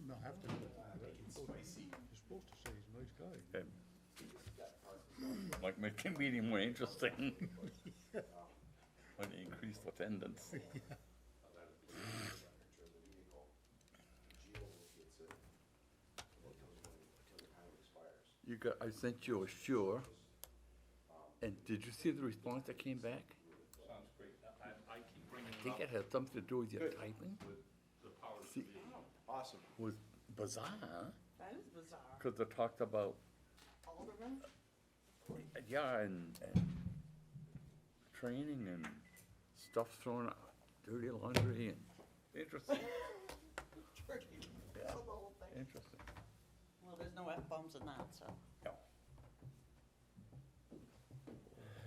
No, I have to do it. You're supposed to say he's a nice guy. Might make the meeting more interesting. Might increase attendance. I sent you a sure. And did you see the response that came back? Sounds great. I keep bringing I it think up it had something to do with your typing. with the powers See, that be. Awesome. was bizarre, That is bizarre. because it talked about, Alderman? yeah, and training and stuff thrown out, dirty laundry and, interesting, The whole thing. interesting. Well, there's no F-bombs in that, so. No.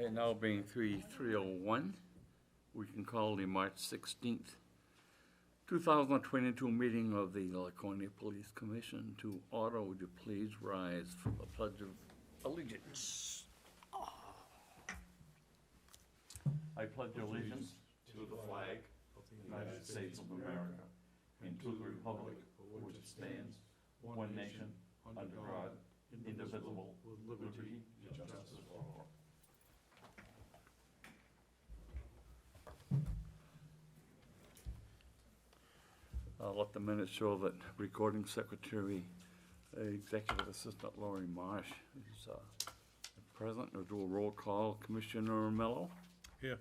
And now being 3:01, we can call the March 16th, 2022 meeting of the Laconia Police Commission to order. Would you please rise for the Pledge of Allegiance? I pledge allegiance To the flag of the United States of America and to the republic for which it stands, one nation, under God, indivisible, with liberty and justice for all. Let the minutes show that recording secretary, executive assistant Lori Marsh is present. We'll do a roll call. Commissioner Mello? Here.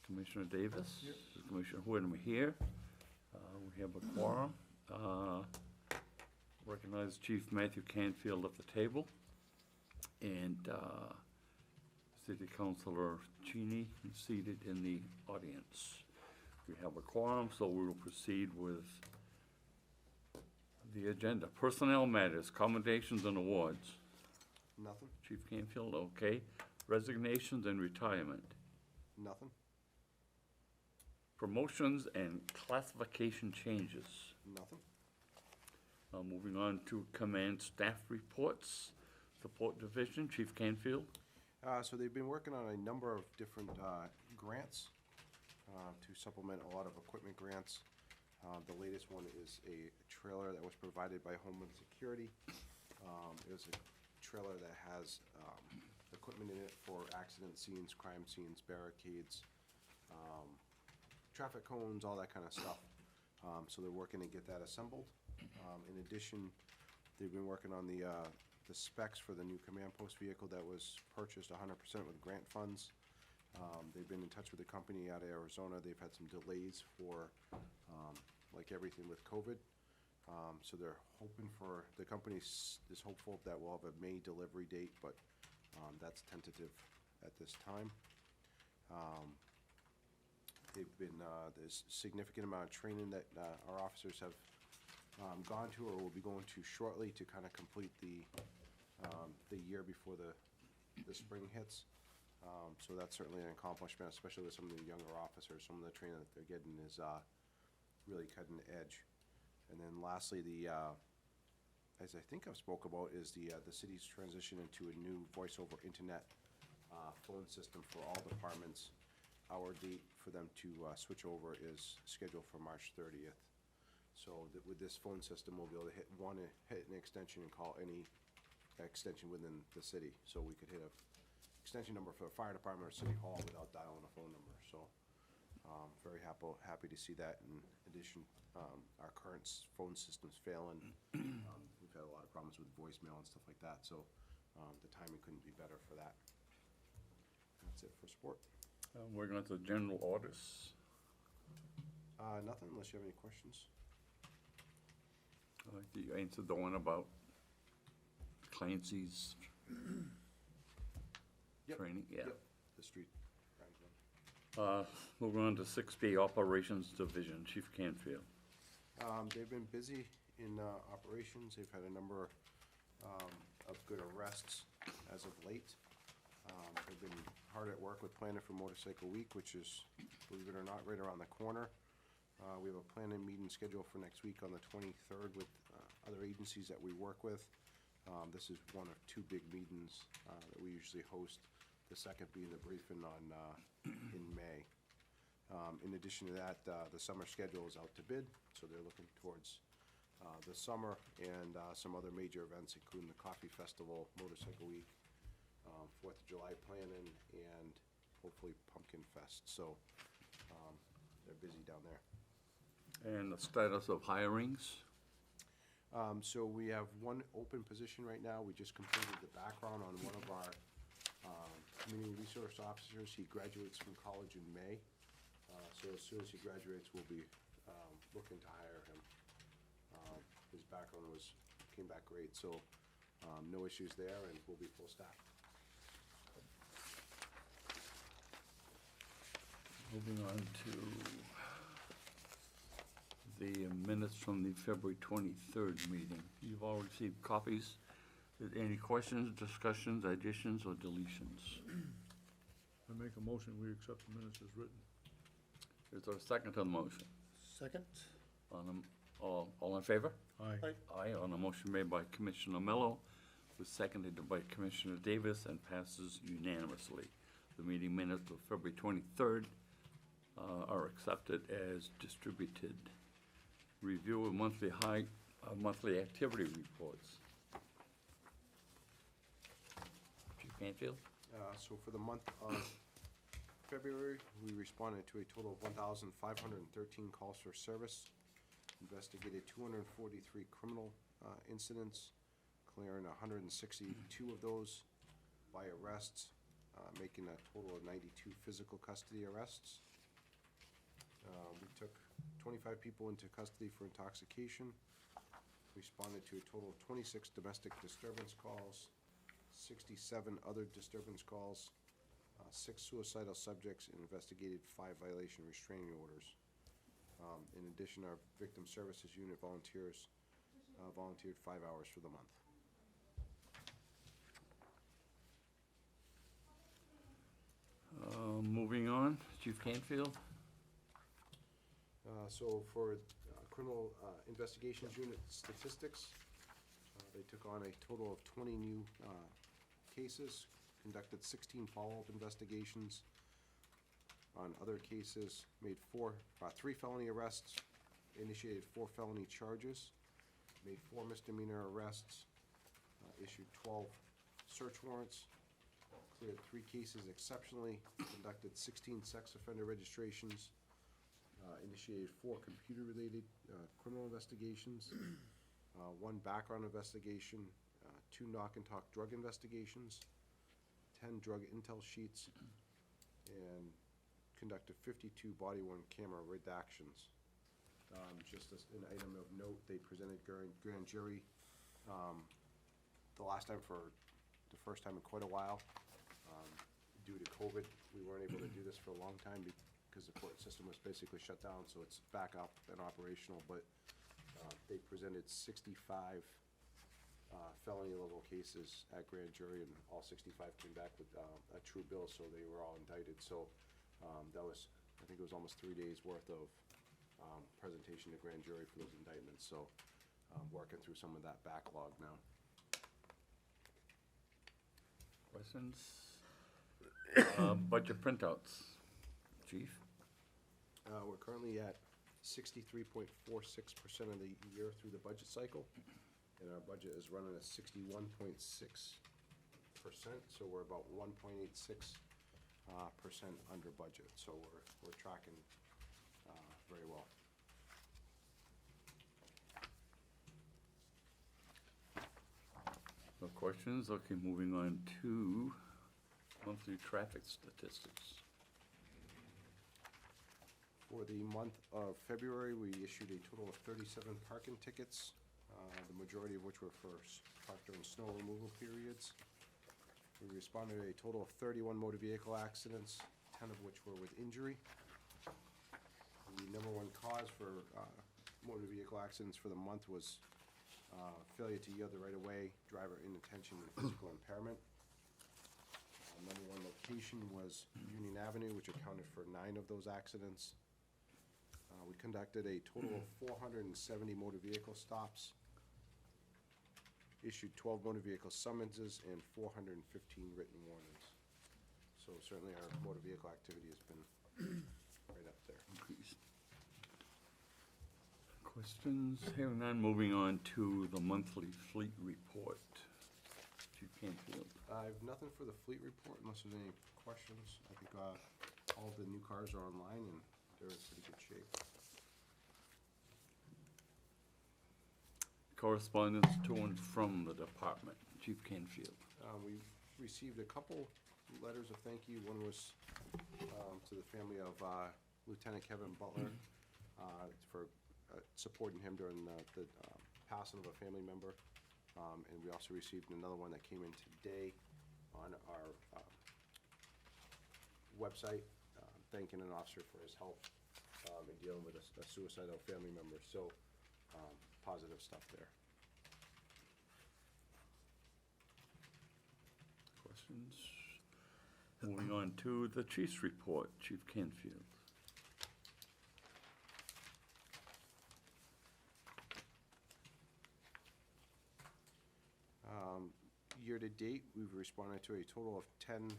Commissioner Davis? Commissioner Whittem here. We have a quorum. Recognize Chief Matthew Canfield at the table. And City Councilor Cheney seated in the audience. We have a quorum, so we will proceed with the agenda. Personnel matters, commendations and awards. Nothing? Chief Canfield, okay. Resignations and retirement. Nothing? Promotions and classification changes. Nothing? Moving on to command staff reports. Support division, Chief Canfield. So they've been working on a number of different grants to supplement a lot of equipment grants. The latest one is a trailer that was provided by Homeland Security. It was a trailer that has equipment in it for accident scenes, crime scenes, barricades, traffic cones, all that kind of stuff. So they're working to get that assembled. In addition, they've been working on the specs for the new command post vehicle that was purchased 100% with grant funds. They've been in touch with the company out of Arizona. They've had some delays for, like everything with COVID. So they're hoping for, the company is hopeful that we'll have a May delivery date, but that's tentative at this time. They've been, there's significant amount of training that our officers have gone to or will be going to shortly to kind of complete the year before the spring hits. So that's certainly an accomplishment, especially with some of the younger officers. Some of the training that they're getting is really cutting edge. And then lastly, as I think I've spoke about, is the city's transition into a new voice over internet phone system for all departments. Our date for them to switch over is scheduled for March 30th. So with this phone system, we'll be able to hit an extension and call any extension within the city. So we could hit a extension number for the fire department or city hall without dialing a phone number. So very happy to see that. In addition, our current phone system's failing. We've had a lot of problems with voicemail and stuff like that. So the timing couldn't be better for that. That's it for sport. We're going to general orders. Nothing unless you have any questions. You answered the one about Clancy's Yep. training, yeah. Yep. The street crimes one. Moving on to 6B Operations Division, Chief Canfield. They've been busy in operations. They've had a number of good arrests as of late. They've been hard at work with planning for Motorcycle Week, which is, believe it or not, right around the corner. We have a planning meeting scheduled for next week on the 23rd with other agencies that we work with. This is one of two big meetings that we usually host, the second being the briefing on in May. In addition to that, the summer schedule is out to bid, so they're looking towards the summer, and some other major events, including the Coffee Festival, Motorcycle Week, 4th of July planning, and hopefully Pumpkin Fest. So they're busy down there. And the status of hirings? So we have one open position right now. We just completed the background on one of our community resource officers. He graduates from college in May. So as soon as he graduates, we'll be looking to hire him. His background came back great, so no issues there, and we'll be full staff. Moving on to the minutes from the February 23rd meeting. You've all received copies. Any questions, discussions, additions, or deletions? I make a motion, we accept the minutes as written. Is there a second to the motion? Second? All in favor? Aye. Aye, on a motion made by Commissioner Mello, was seconded by Commissioner Davis, and passes unanimously. The meeting minutes of February 23rd are accepted as distributed. Review of monthly activity reports. Chief Canfield? So for the month of February, we responded to a total of 1,513 calls for service, investigated 243 criminal incidents, clearing 162 of those by arrests, making a total of 92 physical custody arrests. We took 25 people into custody for intoxication, responded to a total of 26 domestic disturbance calls, 67 other disturbance calls, 6 suicidal subjects, and investigated 5 violation restraining orders. In addition, our victim services unit volunteered 5 hours for the month. Moving on, Chief Canfield? So for criminal investigations unit statistics, they took on a total of 20 new cases, conducted 16 follow-up investigations on other cases, made 3 felony arrests, initiated 4 felony charges, made 4 misdemeanor arrests, issued 12 search warrants, cleared 3 cases exceptionally, conducted 16 sex offender registrations, initiated 4 computer-related criminal investigations, 1 background investigation, 2 knock-and-talk drug investigations, 10 drug intel sheets, and conducted 52 body-worn camera redactions. Just as an item of note, they presented grand jury the last time for the first time in quite a while. Due to COVID, we weren't able to do this for a long time because the court system was basically shut down, so it's back up and operational, but they presented 65 felony level cases at grand jury, and all 65 came back with a true bill, so they were all indicted. So that was, I think it was almost 3 days worth of presentation to grand jury for those indictments, so working through some of that backlog now. Questions? Budget printouts. Chief? We're currently at 63.46% of the year through the budget cycle, and our budget is running at 61.6%, so we're about 1.86% under budget, so we're tracking very well. No questions? Okay, moving on to monthly traffic statistics. For the month of February, we issued a total of 37 parking tickets, the majority of which were for park during snow removal periods. We responded to a total of 31 motor vehicle accidents, 10 of which were with injury. The number 1 cause for motor vehicle accidents for the month was failure to yield the right-of-way, driver inattention, and physical impairment. Number 1 location was Union Avenue, which accounted for 9 of those accidents. We conducted a total of 470 motor vehicle stops, issued 12 motor vehicle summonses, and 415 written warnings. So certainly our motor vehicle activity has been right up there. Increased. Questions? Hearing none, moving on to the monthly fleet report. Chief Canfield. I have nothing for the fleet report unless there's any questions. I think all the new cars are online and they're in pretty good shape. Correspondence to and from the department. Chief Canfield. We received a couple letters of thank you. One was to the family of Lieutenant Kevin Butler for supporting him during the passing of a family member. And we also received another one that came in today on our website, thanking an officer for his help in dealing with a suicidal family member. So positive stuff there. Questions? Moving on to the chief's report. Chief Canfield. Year to date, we've responded to a total of 10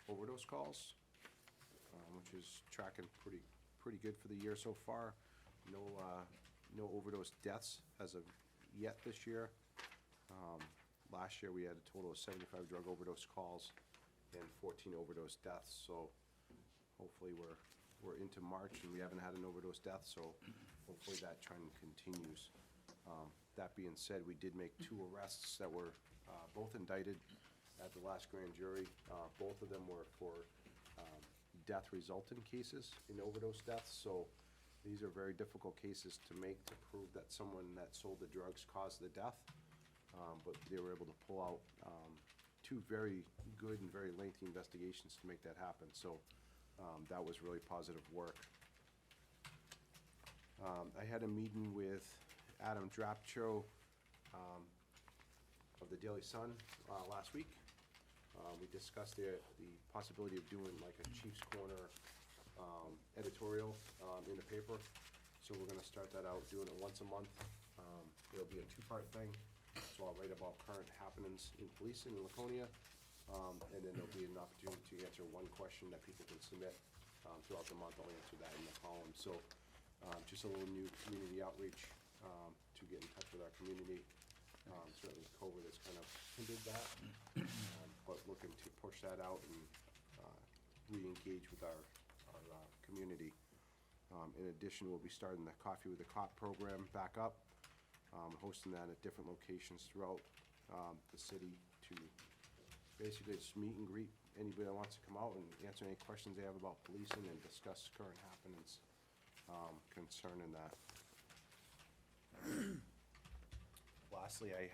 overdose calls, which is tracking pretty good for the year so far. No overdose deaths as of yet this year. Last year, we had a total of 75 drug overdose calls and 14 overdose deaths. So hopefully we're into March and we haven't had an overdose death. So hopefully that trend continues. That being said, we did make 2 arrests that were both indicted at the last grand jury. Both of them were for death resultant cases in overdose deaths. So these are very difficult cases to make to prove that someone that sold the drugs caused the death. But they were able to pull out 2 very good and very lengthy investigations to make that happen. So that was really positive work. I had a meeting with Adam Drapcho of the Daily Sun last week. We discussed the possibility of doing like a Chief's Corner editorial in the paper. So we're gonna start that out, doing it once a month. It'll be a 2-part thing. So I'll write about current happenings in policing in Laconia. And then there'll be an opportunity to answer one question that people can submit throughout the month. I'll answer that in the column. So just a little new community outreach to get in touch with our community. Certainly COVID has kind of hindered that, but looking to push that out and re-engage with our community. In addition, we'll be starting the Coffee with a Cop program back up, hosting that at different locations throughout the city to basically just meet and greet anybody that wants to come out and answer any questions they have about policing and discuss current happenings concerning that. Lastly, I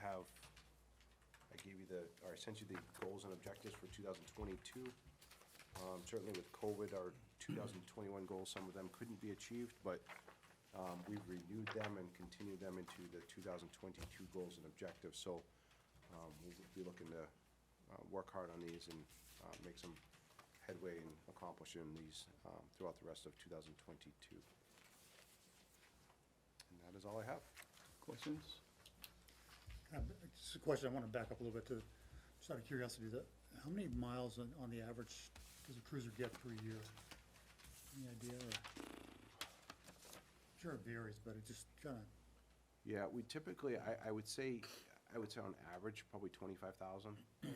sent you the goals and objectives for 2022. Certainly with COVID, our 2021 goals, some of them couldn't be achieved, but we've renewed them and continued them into the 2022 goals and objectives. So we'll be looking to work hard on these and make some headway in accomplishing these throughout the rest of 2022. And that is all I have. Questions? Just a question, I want to back up a little bit to, just out of curiosity, how many miles on the average does a cruiser get per year? Any idea? Sure it varies, but it just kind of, Yeah, we typically, I would say on average, probably 25,000. We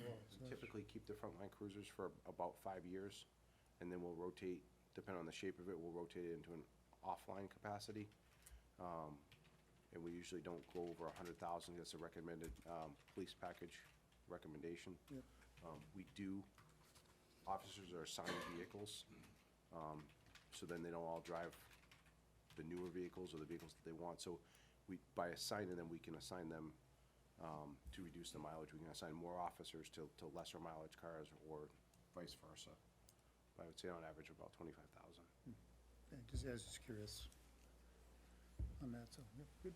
typically keep the frontline cruisers for about 5 years, and then we'll rotate, depending on the shape of it, we'll rotate it into an offline capacity. And we usually don't go over 100,000. That's a recommended police package recommendation. Yep. Officers are assigned vehicles, so then they don't all drive the newer vehicles or the vehicles that they want. So by assigning them, we can assign them to reduce the mileage. We can assign more officers to lesser mileage cars or vice versa. But I would say on average about 25,000. I was just curious on that, so, yeah, good.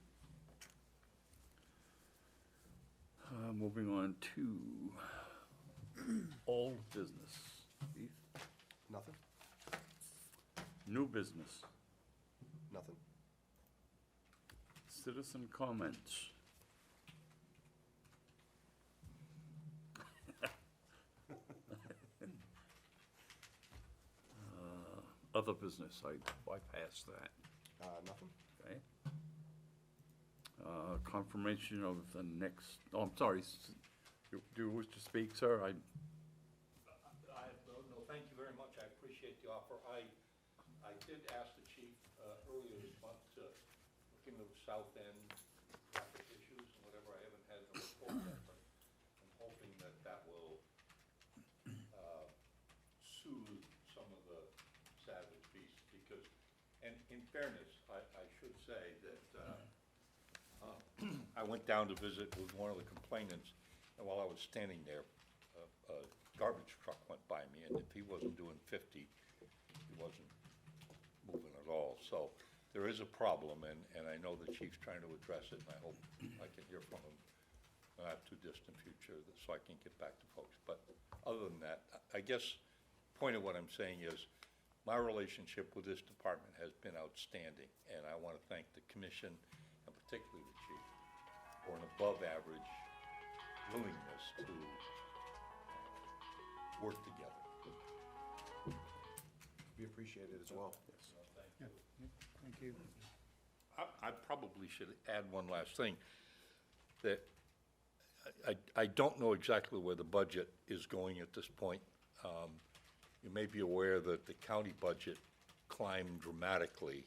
Moving on to old business. Keith? Nothing? New business. Nothing? Citizen comments. Other business, I bypassed that, Nothing? okay? confirmation of the next, oh, I'm sorry, do you wish to speak, sir? No, thank you very much. I appreciate the offer. I did ask the chief earlier this month to look into the south end traffic issues and whatever. I haven't had a report yet, but I'm hoping that that will soothe some of the savage beasts because, and in fairness, I should say that I went down to visit with one of the complainants, and while I was standing there, a garbage truck went by me, and if he wasn't doing 50, he wasn't moving at all. So there is a problem, and I know the chief's trying to address it, and I hope I can hear from him in the not too distant future, so I can get back to folks. But other than that, I guess, point of what I'm saying is, my relationship with this department has been outstanding, and I want to thank the commission, and particularly the chief, for an above-average willingness to work together. We appreciate it as well. Yeah, thank you. I probably should add one last thing, that I don't know exactly where the budget is going at this point. You may be aware that the county budget climbed dramatically.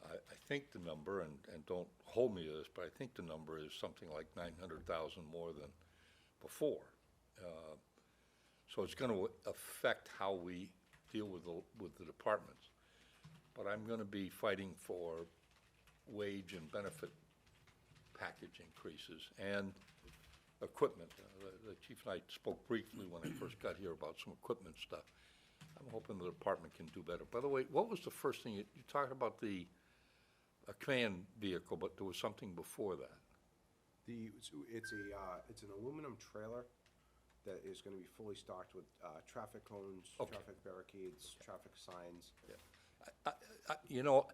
I think the number, and don't hold me to this, but I think the number is something like 900,000 more than before. So it's going to affect how we deal with the departments. But I'm going to be fighting for wage and benefit package increases and equipment. The chief and I spoke briefly when I first got here about some equipment stuff. I'm hoping the department can do better. By the way, what was the first thing, you talked about a command vehicle, but there was something before that. It's an aluminum trailer that is gonna be fully stocked with, traffic cones, Okay. traffic barricades, traffic signs. You know,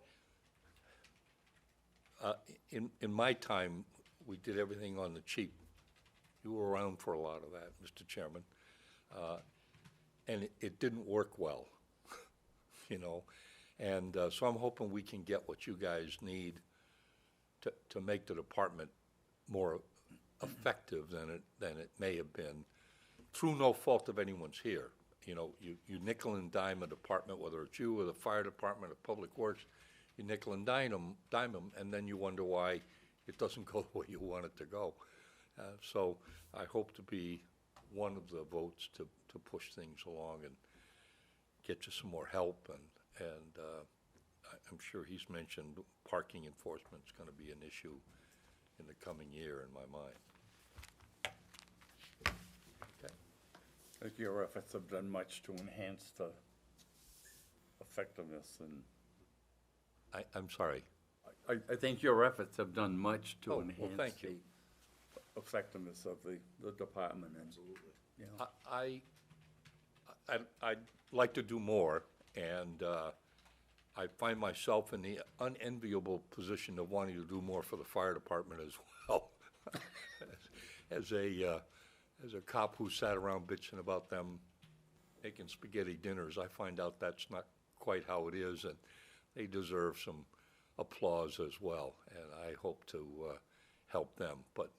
in my time, we did everything on the cheap. You were around for a lot of that, Mr. Chairman. And it didn't work well, you know? And so I'm hoping we can get what you guys need to make the department more effective than it may have been, through no fault of anyone's here. You know, you nickel and dime a department, whether it's you or the fire department or public works, you nickel and dime them, and then you wonder why it doesn't go the way you want it to go. So I hope to be one of the votes to push things along and get you some more help, and I'm sure he's mentioned parking enforcement's gonna be an issue in the coming year in my mind. Okay. I think your efforts have done much to enhance the effectiveness, and I'm sorry. I think your efforts have done much to Oh, well, enhance thank you. the effectiveness of the department. Absolutely. You know, I'd like to do more, and I find myself in the unenviable position of wanting to do more for the fire department as well. As a cop who sat around bitching about them making spaghetti dinners, I find out that's not quite how it is, and they deserve some applause as well, and I hope to help them. But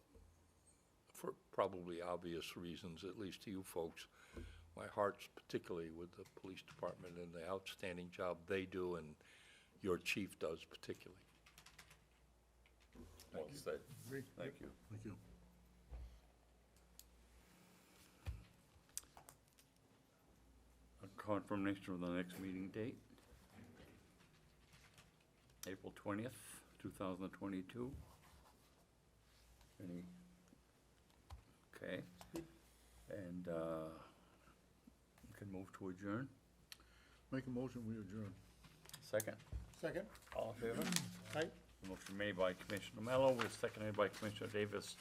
for probably obvious reasons, at least to you folks, my heart's particularly with the police department and the outstanding job they do, and your chief does particularly. well said. Agree. Thank you. Thank you. A confirmation of the next meeting date? April 20th, 2022. Any? Okay. And we can move to adjourn. Make a motion, we adjourn. Second. Second? All in favor? Aye. Motion made by Commissioner Mello, was seconded by Commissioner Davis,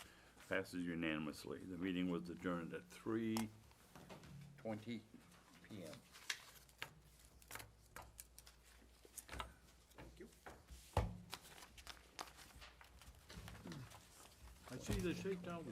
passes unanimously. The meeting was adjourned at 3:20 PM. I see the shakedown.